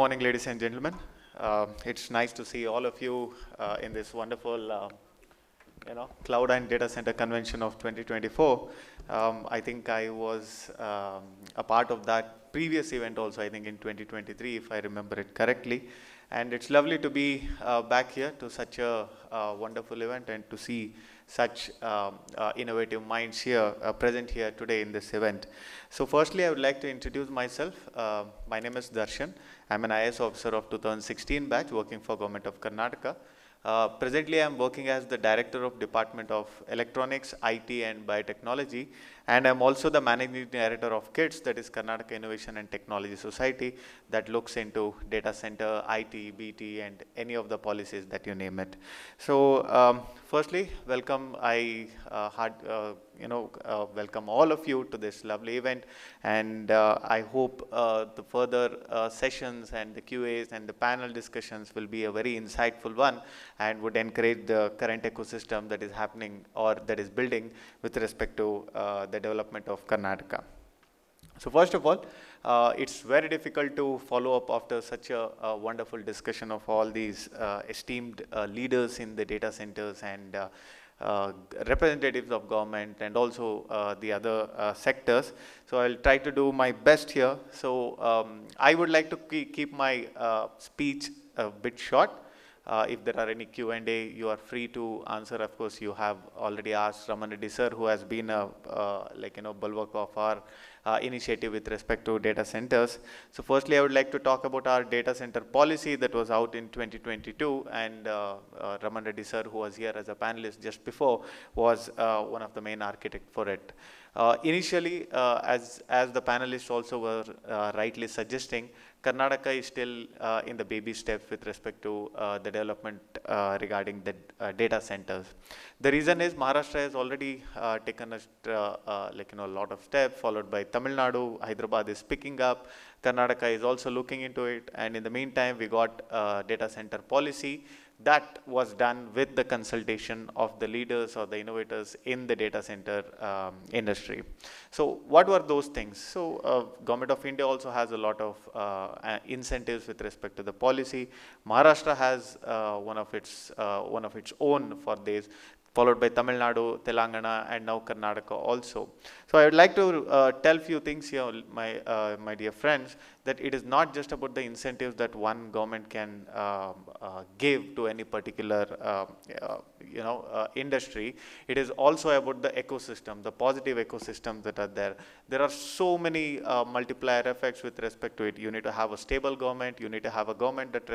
morning, ladies and gentlemen. It's nice to see all of you in this wonderful, Cloud and Data Center Convention of 2024. I think I was a part of that previous event also, I think in 2023, if I remember it correctly. And it's lovely to be back here to such a wonderful event and to see such innovative minds here present here today in this event. So firstly, I would like to introduce myself. My name is Darshan. I'm an IAS officer of 2016 batch working for Government of Karnataka. Presently, I'm working as the Director of Department of Electronics, IT and Biotechnology, and I'm also the Managing Director of KITS, that is Karnataka Innovation and Technology Society, that looks into data center, IT, BT, and any of the policies that you name it. So, firstly, welcome. I welcome all of you to this lovely event, and I hope the further sessions and the QAs and the panel discussions will be a very insightful one and would encourage the current ecosystem that is happening or that is building with respect to the development of Karnataka. So first of all, it's very difficult to follow up after such a wonderful discussion of all these esteemed leaders in the data centers and representatives of government and also the other sectors. So I'll try to do my best here. So I would like to keep my speech a bit short. If there are any Q&A, you are free to answer. Of course, you have already asked Raman Reddy sir, who has been a bulwark of our initiative with respect to data centers. So firstly, I would like to talk about our data center policy that was out in 2022, and Raman Reddy sir, who was here as a panelist just before, was one of the main architects for it. Initially, as the panelists also were rightly suggesting, Karnataka is still in the baby steps with respect to the development regarding the data centers. The reason is Maharashtra has already taken a lot of steps, followed by Tamil Nadu. Hyderabad is picking up. Karnataka is also looking into it, and in the meantime, we got data center policy that was done with the consultation of the leaders or the innovators in the data center industry. So what were those things? So Government of India also has a lot of incentives with respect to the policy. Maharashtra has one of its own for this, followed by Tamil Nadu, Telangana, and now Karnataka also. So I would like to tell few things here, my dear friends, that it is not just about the incentives that one government can give to any particular industry. It is also about the ecosystem, the positive ecosystems that are there. There are so many multiplier effects with respect to it. You need to have a stable government. You need to have a government that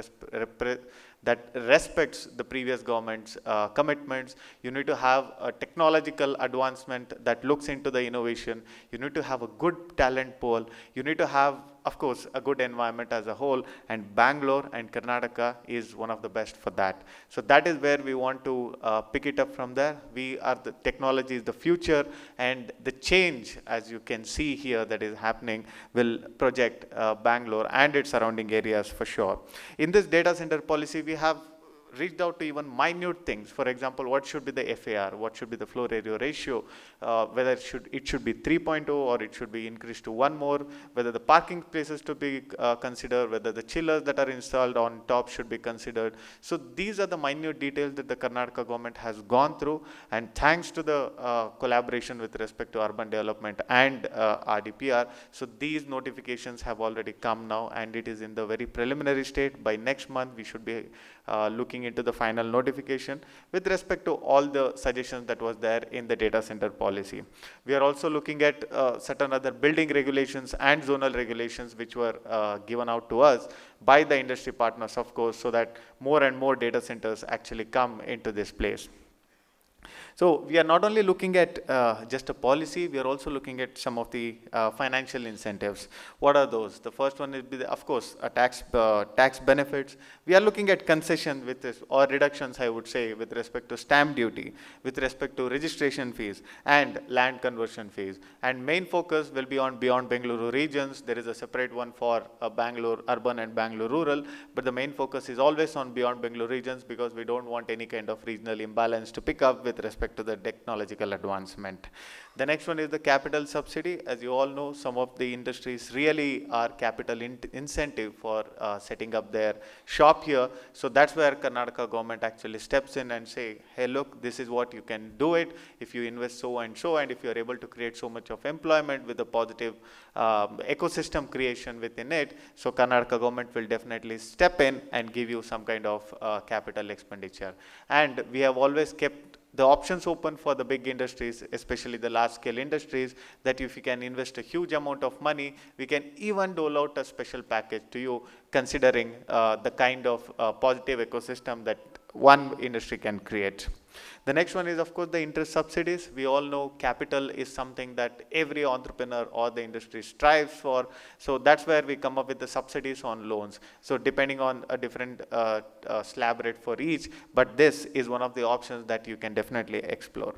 respects the previous government's commitments. You need to have a technological advancement that looks into the innovation. You need to have a good talent pool. You need to have, of course, a good environment as a whole, and Bangalore and Karnataka is one of the best for that. So that is where we want to pick it up from there. The technology is the future, and the change, as you can see here, that is happening will project Bangalore and its surrounding areas for sure. In this data center policy, we have reached out to even minute things. For example, what should be the FAR, what should be the floor area ratio, whether it should be 3.0 or it should be increased to one more, whether the parking places to be considered, whether the chillers that are installed on top should be considered. So these are the minute details that the Karnataka government has gone through, and thanks to the collaboration with respect to urban development and RDPR, so these notifications have already come now, and it is in the very preliminary state. By next month, we should be looking into the final notification with respect to all the suggestions that was there in the data center policy. We are also looking at certain other building regulations and zonal regulations which were given out to us by the industry partners, of course, so that more and more data centers actually come into this place. So we are not only looking at just a policy, we are also looking at some of the financial incentives. What are those? The first one is, of course, a tax benefits. We are looking at concession with this, or reductions, I would say, with respect to stamp duty, with respect to registration fees and land conversion fees. And main focus will be on beyond Bengaluru regions. There is a separate one for Bangalore urban and Bangalore rural, but the main focus is always on beyond Bengaluru regions, because we don't want any kind of regional imbalance to pick up with respect respect to the technological advancement. The next one is the capital subsidy. As you all know, some of the industries really are capital incentive for setting up their shop here. So that's where Karnataka government actually steps in and say, hey, look, this is what you can do it if you invest so and so, and if you're able to create so much of employment with a positive ecosystem creation within it. So Karnataka government will definitely step in and give you some kind of capital expenditure. And we have always kept the options open for the big industries, especially the large scale industries, that if you can invest a huge amount of money, we can even dole out a special package to you, considering the kind of positive ecosystem that one industry can create. The next one is, of course, the interest subsidies. We all know capital is something that every entrepreneur or the industry strives for. So that's where we come up with the subsidies on loans. So depending on a different slab rate for each, but this is one of the options that you can definitely explore.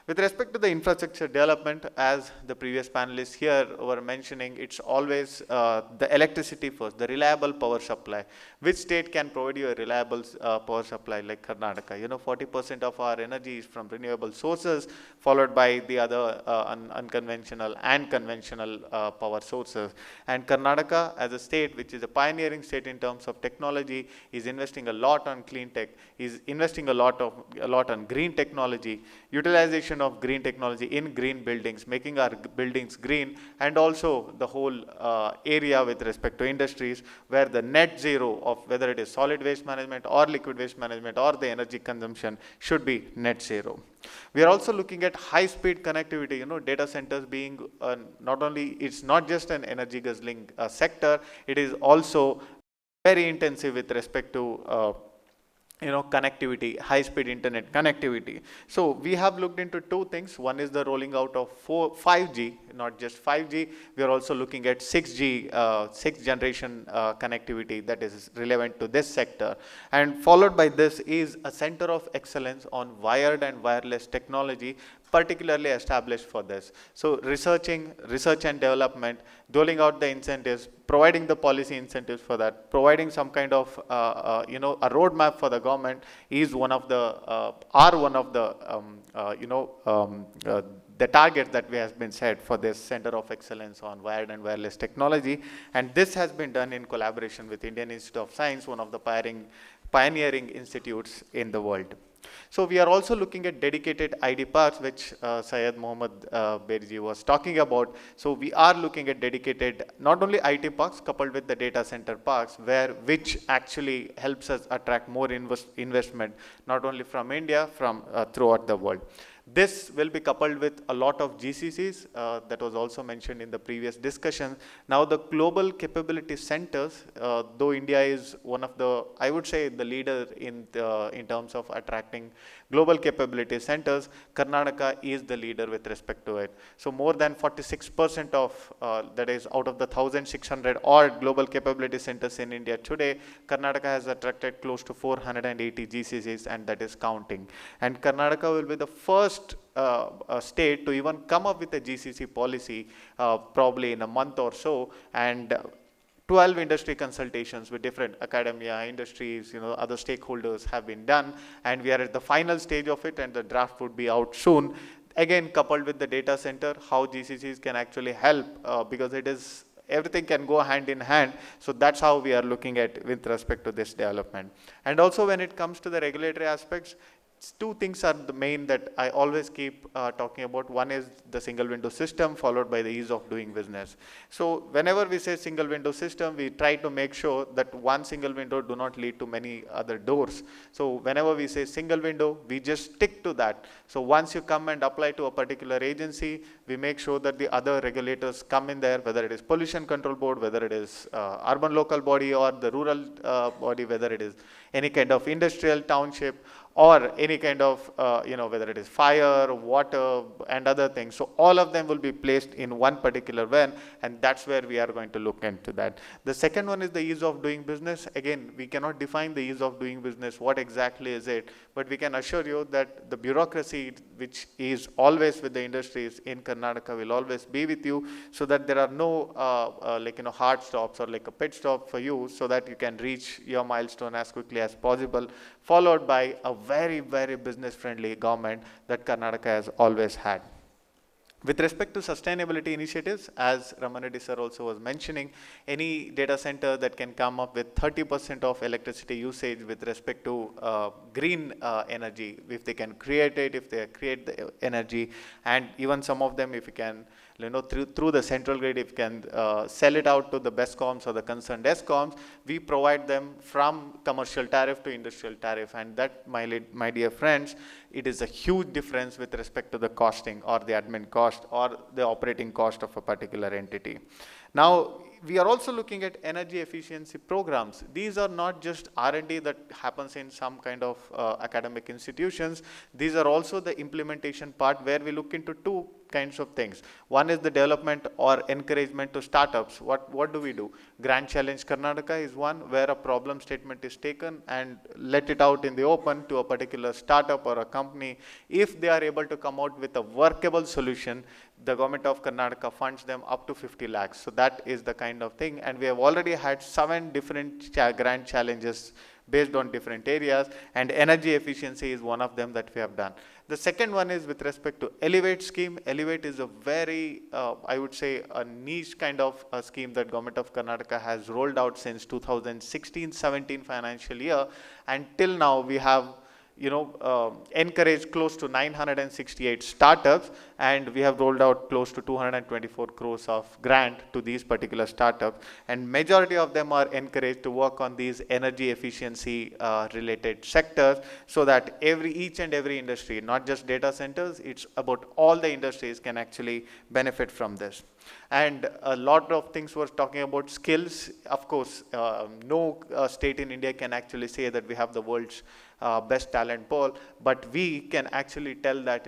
With respect to the infrastructure development, as the previous panelists here were mentioning, it's always the electricity first, the reliable power supply. Which state can provide you a reliable power supply like Karnataka? 40% of our energy is from renewable sources, followed by the other unconventional and conventional power sources. And Karnataka, as a state, which is a pioneering state in terms of technology, is investing a lot on clean tech, is investing a lot on green technology, utilization of green technology in green buildings, making our buildings green, and also the whole area with respect to industries, where the net zero of whether it is solid waste management or liquid waste management or the energy consumption should be net zero. We are also looking at high speed connectivity, data centers being not only, it's not just an energy guzzling sector, it is also very intensive with respect to connectivity, high-speed internet connectivity. So we have looked into two things. One is the rolling out of 5G, not just 5G. We are also looking at 6G, sixth generation connectivity that is relevant to this sector. And followed by this is a center of excellence on wired and wireless technology, particularly established for this. So research and development, doling out the incentives, providing the policy incentives for that, providing some kind of a roadmap for the government is one of the the target that we have been set for this Center of Excellence on Wired and Wireless Technology. And this has been done in collaboration with Indian Institute of Science, one of the pioneering institutes in the world. So we are also looking at dedicated ID parks, which Syed Mohammed Berji was talking about. So we are looking at dedicated, not only IT parks coupled with the data center parks, which actually helps us attract more investment, not only from India, from throughout the world. This will be coupled with a lot of GCCs that was also mentioned in the previous discussion. Now the global capability centers, though India is one of the, I would say, the leader in terms of attracting global capability centers, Karnataka is the leader with respect to it. So more than 46% of, that is out of the 1,600 odd global capability centers in India today, Karnataka has attracted close to 480 GCCs, and that is counting. And Karnataka will be the first state to even come up with a GCC policy probably in a month or so, and 12 industry consultations with different academia, industries, other stakeholders have been done, and we are at the final stage of it, and the draft would be out soon. Again, coupled with the data center, how GCCs can actually help because it is, everything can go hand in hand. So that's how we are looking at with respect to this development. And also when it comes to the regulatory aspects, two things are the main that I always keep talking about. One is the single window system, followed by the ease of doing business. So whenever we say single window system, we try to make sure that one single window do not lead to many other doors. So whenever we say single window, we just stick to that. So once you come and apply to a particular agency, we make sure that the other regulators come in there, whether it is pollution control board, whether it is urban local body or the rural body, whether it is any kind of industrial township, or any kind of, whether it is fire, water, and other things. So all of them will be placed in one particular van, and that's where we are going to look into that. The second one is the ease of doing business. Again, we cannot define the ease of doing business, what exactly is it, but we can assure you that the bureaucracy, which is always with the industries in Karnataka, will always be with you, so that there are no hard stops or like a pit stop for you, so that you can reach your milestone as quickly as possible followed by a very, very business-friendly government that Karnataka has always had. With respect to sustainability initiatives, as Ramanreddy sir also was mentioning, any data center that can come up with 30% of electricity usage with respect to green energy, if they can create it, if they create the energy, and even some of them, if you can, through the central grid, if you can sell it out to the BESCOMs or the concerned ESCOMs, we provide them from commercial tariff to industrial tariff, and that, my dear friends, it is a huge difference with respect to the costing or the admin cost or the operating cost of a particular entity. Now, we are also looking at energy efficiency programs. These are not just R&D that happens in some kind of academic institutions. These are also the implementation part where we look into two kinds of things. One is the development or encouragement to startups. What do we do? Grand Challenge Karnataka is one where a problem statement is taken and let it out in the open to a particular startup or a company. If they are able to come out with a workable solution, the government of Karnataka funds them up to 50 lakhs. So that is the kind of thing. And we have already had 7 different grand challenges based on different areas, and energy efficiency is one of them that we have done. The second one is with respect to Elevate scheme. Elevate is a very, I would say, a niche kind of a scheme that government of Karnataka has rolled out since 2016-17 financial year, and till now we have encouraged close to 968 startups, and we have rolled out close to 224 crores of grant to these particular startups, and majority of them are encouraged to work on these energy efficiency related sectors, so that each and every industry, not just data centers, it's about all the industries can actually benefit from this. And a lot of things were talking about skills. Of course, no state in India can actually say that we have the world's best talent pool, but we can actually tell that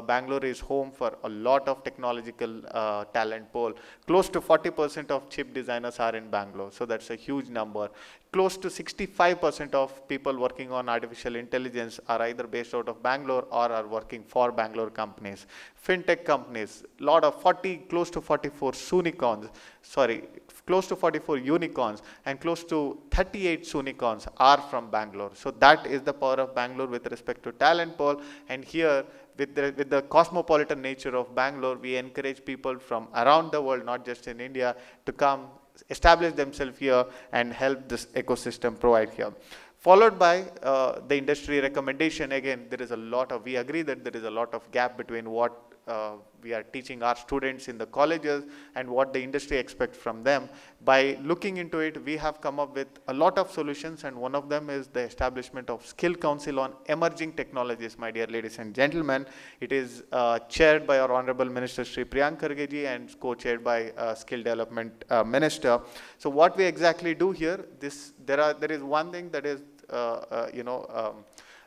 Bangalore is home for a lot of technological talent pool. Close to 40% of chip designers are in Bangalore, so that's a huge number. Close to 65% of people working on artificial intelligence are either based out of Bangalore or are working for Bangalore companies. Fintech companies, close to 44 unicorns and close to 38 unicorns are from Bangalore. So that is the power of Bangalore with respect to talent pool. And here, with the cosmopolitan nature of Bangalore, we encourage people from around the world, not just in India, to come establish themselves here and help this ecosystem provide here. Followed by the industry recommendation. Again, we agree that there is a lot of gap between what we are teaching our students in the colleges and what the industry expects from them. By looking into it, we have come up with a lot of solutions, and one of them is the establishment of Skill Council on Emerging Technologies, my dear ladies and gentlemen. It is chaired by our Honorable Minister Shri and co-chaired by Skill Development Minister. So what we exactly do here, there is one thing that is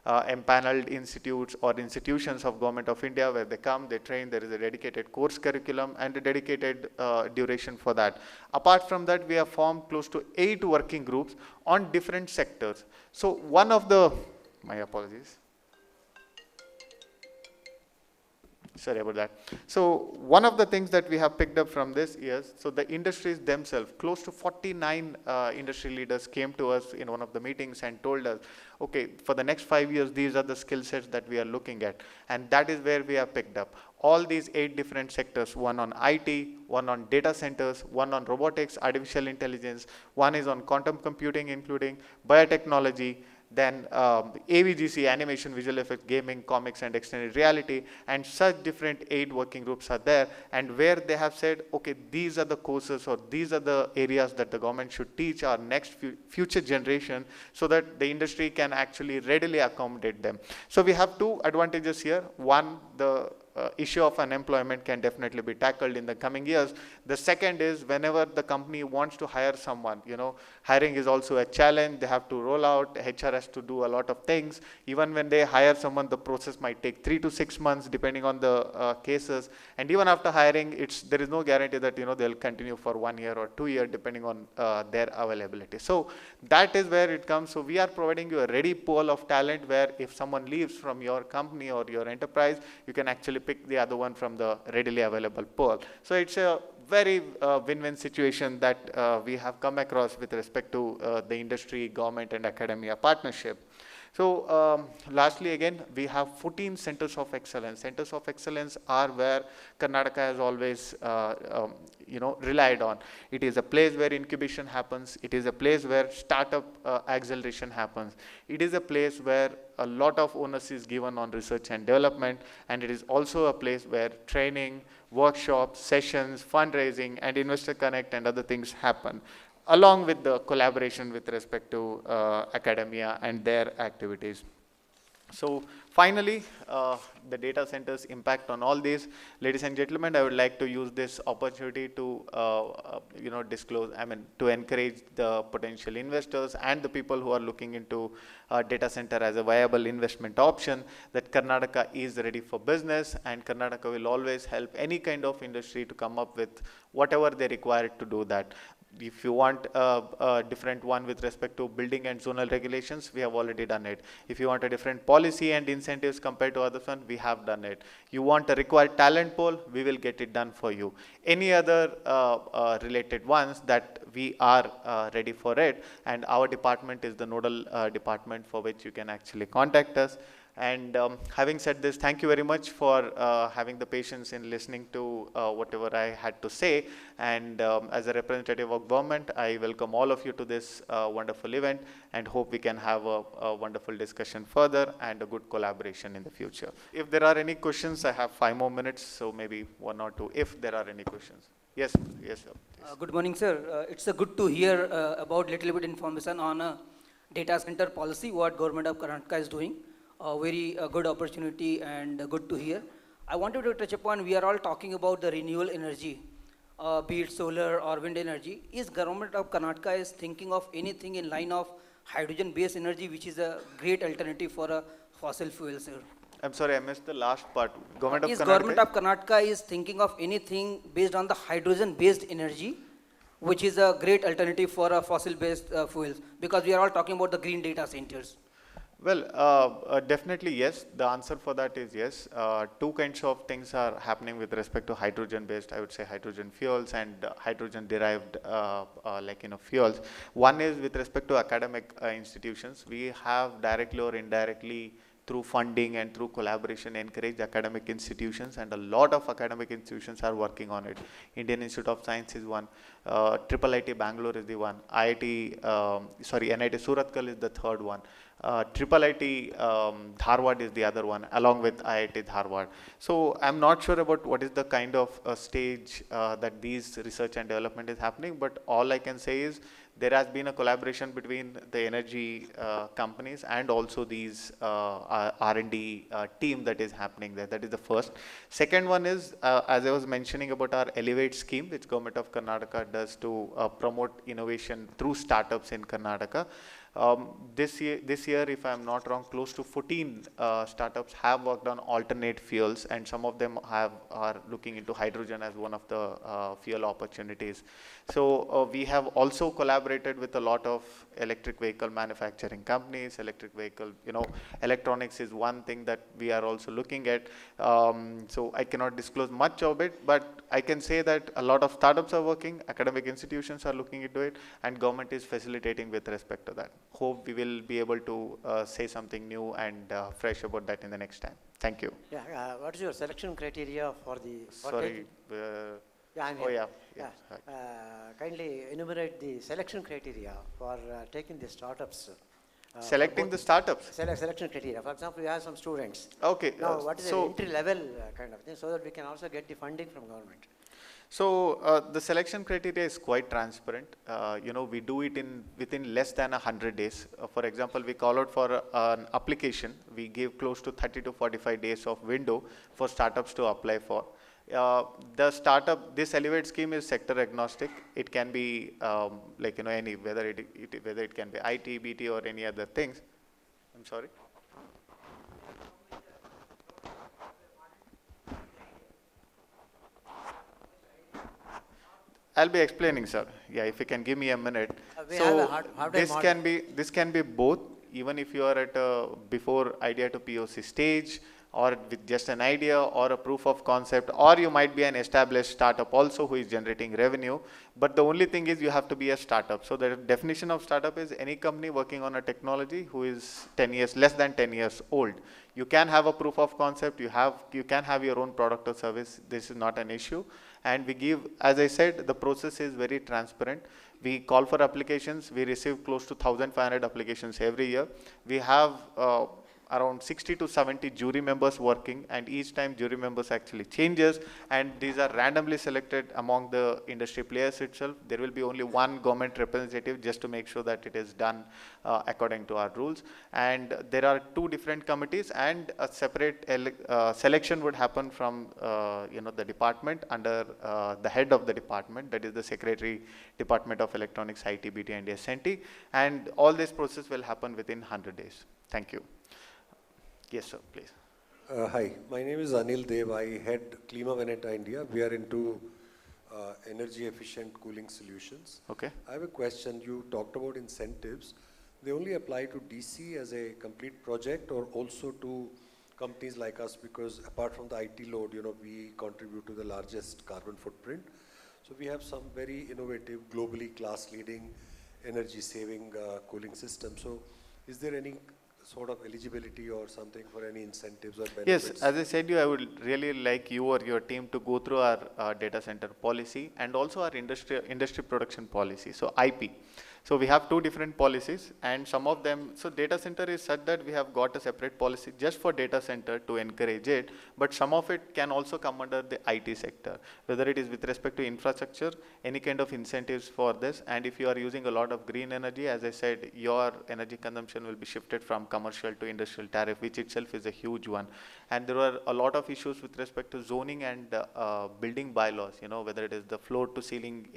empaneled institutes or institutions of Government of India, where they come, they train, there is a dedicated course curriculum and a dedicated duration for that. Apart from that, we have formed close to 8 working groups on different sectors. So my apologies. Sorry about that. So one of the things that we have picked up from this is, so the industries themselves, close to 49 industry leaders came to us in one of the meetings and told us, okay, for the next 5 years, these are the skill sets that we are looking at. And that is where we have picked up all these 8 different sectors, one on IT, one on data centers, one on robotics, artificial intelligence, one is on quantum computing, including biotechnology, then AVGC, animation, visual effects, gaming, comics, and extended reality, and such different 8 working groups are there, and where they have said, okay, these are the courses or these are the areas that the government should teach our next future generation, so that the industry can actually readily accommodate them. So we have 2 advantages here. One, the issue of unemployment can definitely be tackled in the coming years. The second is, whenever the company wants to hire someone, hiring is also a challenge. They have to roll out, HR has to do a lot of things. Even when they hire someone, the process might take 3 to 6 months depending on the cases. And even after hiring, there is no guarantee that they'll continue for 1 year or 2 years depending on their availability. So that is where it comes. So we are providing you a ready pool of talent, where if someone leaves from your company or your enterprise, you can actually pick the other one from the readily available pool. So it's a very win-win situation that we have come across with respect to the industry, government, and academia partnership. So lastly, again, we have 14 centers of excellence. Centers of excellence are where Karnataka has always, relied on. It is a place where incubation happens. It is a place where startup acceleration happens. It is a place where a lot of onus is given on research and development, and it is also a place where training, workshops, sessions, fundraising, and investor connect and other things happen, along with the collaboration with respect to academia and their activities. So finally, the data centers impact on all these. Ladies and gentlemen, I would like to use this opportunity to, to encourage the potential investors and the people who are looking into data center as a viable investment option, that Karnataka is ready for business, and Karnataka will always help any kind of industry to come up with whatever they require to do that. If you want a different one with respect to building and zonal regulations, we have already done it. If you want a different policy and incentives compared to other ones, we have done it. You want a required talent pool, we will get it done for you. Any other related ones, that we are ready for it, and our department is the nodal department for which you can actually contact us. And having said this, thank you very much for having the patience in listening to whatever I had to say. And as a representative of government, I welcome all of you to this wonderful event, and hope we can have a wonderful discussion further and a good collaboration in the future. If there are any questions, I have 5 more minutes, so maybe 1 or 2, if there are any questions. Yes, yes, sir. Good morning, sir. It's good to hear about little bit information on data center policy, what government of Karnataka is doing. Very good opportunity and good to hear. I wanted to touch upon, we are all talking about the renewable energy, be it solar or wind energy. Is government of Karnataka is thinking of anything in line of hydrogen-based energy, which is a great alternative for a fossil fuel, sir? I'm sorry, I missed the last part. Government of Karnataka is thinking of anything based on the hydrogen-based energy, which is a great alternative for a fossil-based fuels, because we are all talking about the green data centers. Well, definitely yes. The answer for that is yes. 2 kinds of things are happening with respect to hydrogen-based, I would say hydrogen fuels and hydrogen-derived fuels. One is with respect to academic institutions. We have directly or indirectly, through funding and through collaboration, encourage academic institutions, and a lot of academic institutions are working on it. Indian Institute of Science is one, IIIT Bangalore is the one, NIT Surathkal is the third one. IIIT Dharwad is the other one, along with IIT Dharwad. So I'm not sure about what is the kind of stage that these research and development is happening, but all I can say is there has been a collaboration between the energy companies and also these R&D team that is happening there. That is the first. Second one is, as I was mentioning about our Elevate scheme, which Government of Karnataka does to promote innovation through startups in Karnataka. This year, if I'm not wrong, close to 14 startups have worked on alternate fuels, and some of them are looking into hydrogen as one of the fuel opportunities. So we have also collaborated with a lot of electric vehicle manufacturing companies. Electronics is one thing that we are also looking at. So I cannot disclose much of it, but I can say that a lot of startups are working, academic institutions are looking into it, and government is facilitating with respect to that. Hope we will be able to say something new and fresh about that in the next time. Thank you. Yeah, what is your selection criteria for the... Sorry. Yeah, I'm here. Oh, yeah. Kindly enumerate the selection criteria for taking the startups. Selecting the startups? Selection criteria. For example, we have some students. Okay. Now, what is the entry level kind of thing, so that we can also get the funding from government? So the selection criteria is quite transparent. We do it within less than 100 days. For example, we call out for an application. We give close to 30 to 45 days of window for startups to apply for. This Elevate scheme is sector agnostic. It can be any, whether it can be IT, BT, or any other things. I'm sorry. I'll be explaining, sir. Yeah, if you can give me a minute. This can be both. Even if you are at a before idea to POC stage, or with just an idea or a proof of concept, or you might be an established startup also who is generating revenue. But the only thing is you have to be a startup. So the definition of startup is any company working on a technology who is 10 years, less than 10 years old. You can have a proof of concept, you can have your own product or service. This is not an issue. And we give, as I said, the process is very transparent. We call for applications. We receive close to 1,500 applications every year. We have around 60 to 70 jury members working, and each time jury members actually changes, and these are randomly selected among the industry players itself. There will be only one government representative just to make sure that it is done according to our rules. And there are two different committees, and a separate selection would happen from the department under the head of the department, that is the Secretary, Department of Electronics, IT, BT and SNT, and all this process will happen within 100 days. Thank you. Yes, sir, please. Hi, my name is Anil Dev. I head Klima Veneta India. We are into energy efficient cooling solutions. Okay. I have a question. You talked about incentives. They only apply to DC as a complete project, or also to companies like us, because apart from the IT load, we contribute to the largest carbon footprint. So we have some very innovative, globally class leading energy saving cooling system. So is there any sort of eligibility or something for any incentives or benefits? Yes, as I said, I would really like you or your team to go through our data center policy and also our industry production policy, so IP. So we have two different policies, and some of them, so data center is such that we have got a separate policy just for data center to encourage it, but some of it can also come under the IT sector, whether it is with respect to infrastructure, any kind of incentives for this. And if you are using a lot of green energy, as I said, your energy consumption will be shifted from commercial to industrial tariff, which itself is a huge one. And there are a lot of issues with respect to zoning and building bylaws, whether it is the floor to ceiling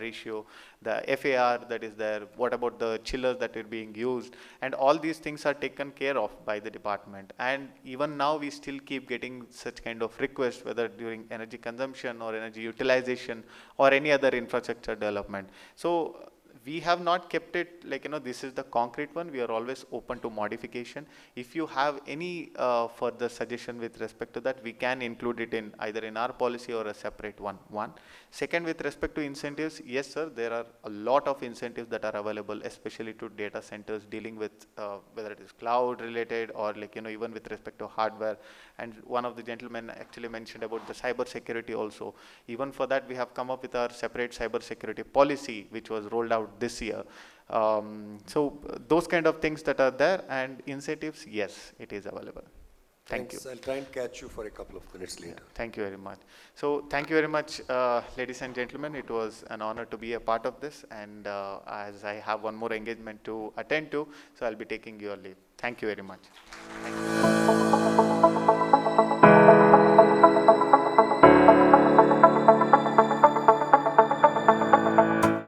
ratio, the FAR that is there, what about the chillers that are being used, and all these things are taken care of by the department. And even now we still keep getting such kind of requests, whether during energy consumption or energy utilization or any other infrastructure development. So we have not kept it like, this is the concrete one. We are always open to modification. If you have any further suggestion with respect to that, we can include it in either in our policy or a separate one. Second, with respect to incentives, yes, sir, there are a lot of incentives that are available, especially to data centers dealing with whether it is cloud related or even with respect to hardware. And one of the gentlemen actually mentioned about the cyber security also. Even for that, we have come up with our separate cyber security policy, which was rolled out this year. So those kind of things that are there, and incentives, yes, it is available. Thank you. I'll try and catch you for a couple of minutes later. Thank you very much. So thank you very much, ladies and gentlemen. It was an honor to be a part of this, and as I have one more engagement to attend to, so I'll be taking your leave. Thank you very much. Thank you.